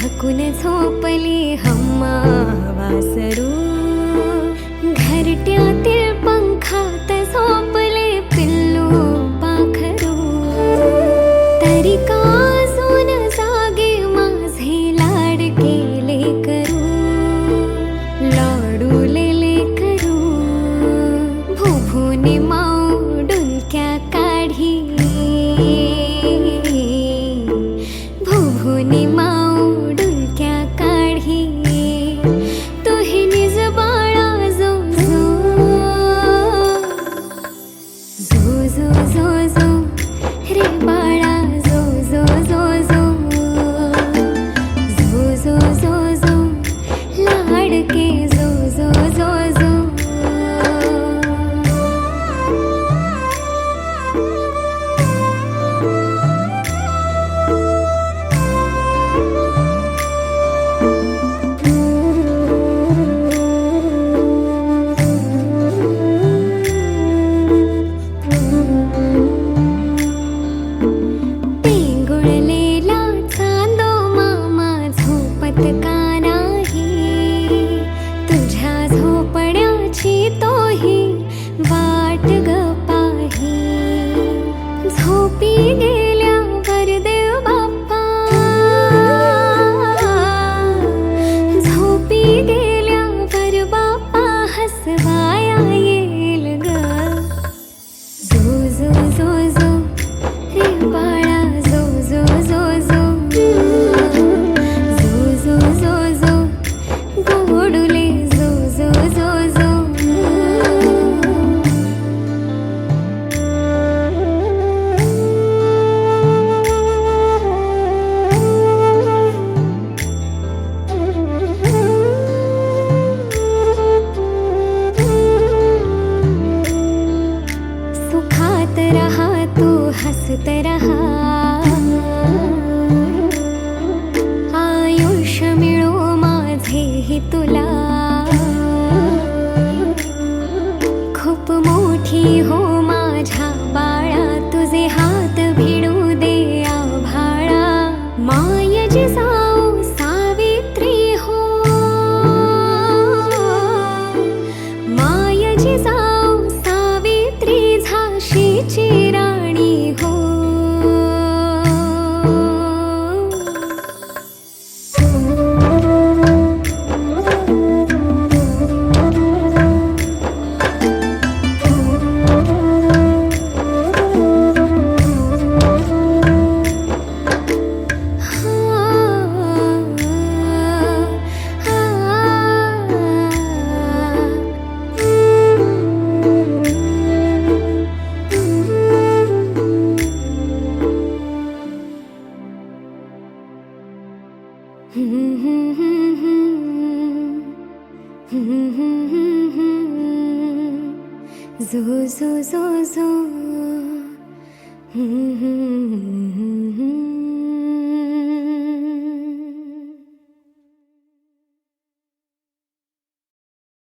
झाकून झोपले हम्मा वासरू, घरट्यातील पंखात झोपले पिल्लू पाखरू. तरी का अजून जागे माझे लाडके लेकरू, लाडूले करू भुभुनी माऊ डुलक्या काढी, भुभुनी माऊ डुलक्या काढी. तुही निज बाळा जो जो जो जो जो रे बाळा जो जो जो जो जो जो जो जो लाडके जो जो जो जो. पेंगुळलेला चांदो मामा झोपत का नाही, तुझ्या झोपण्याची तोही वाट ग पाही. झोपी गेल्यावर देव बाप्पा, झोपी गेल्यावर बाप्पा हसवाया येईल ग. जो जो जो जो रे बाळा जो जो जो जो जो जो जो जो गोडुले जो जो जो जो. सुखात रहा तू हसत रहा, आयुष्य मिळो माझेही तुला. खूप मोठी हो माझ्या बाळा, तुझे हात भिडू दे आभाळा. माय जिजाऊ सावित्री हो, माय जिजाऊ सावित्री झाशीची राणी हो. जो जो जो जो